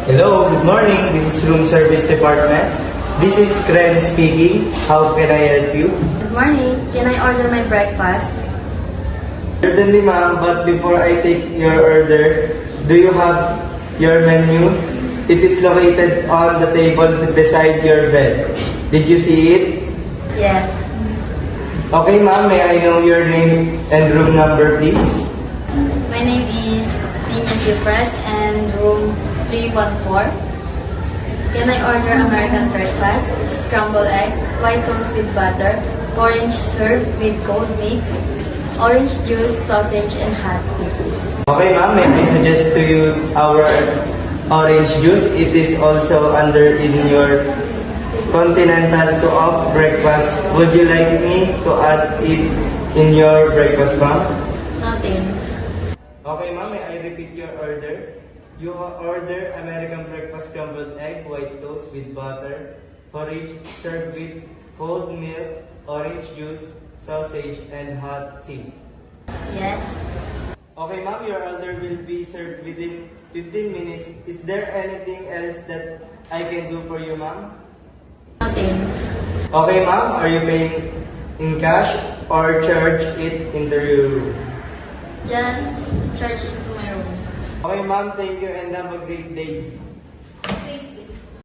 Hello, good morning. This is Room Service Department. This is Kren speaking. How can I help you? Good morning. Can I order my breakfast? Certainly, ma'am, but before I take your order, do you have your menu? It is located on the table beside your bed. Did you see it? Yes. Okay, ma'am, may I know your name and room number, please? My name is Nina Cypress and room 314. Can I order American breakfast, scrambled egg, white toast with butter, orange served with cold milk, orange juice, sausage, and hot tea? Okay, ma'am, may I suggest to you our orange juice? It is also under in your continental to-off breakfast. Would you like me to add it in your breakfast, ma'am? No thanks. Okay, ma'am, may I repeat your order? You order American breakfast scrambled egg, white toast with butter, porridge served with cold milk, orange juice, sausage, and hot tea. Yes. Okay, ma'am, your order will be served within 15 minutes. Is there anything else that I can do for you, ma'am? No thanks. Okay, ma'am, are you paying in cash or charge it into your room? Just charge it to my room. Okay, ma'am, thank you and have a great day.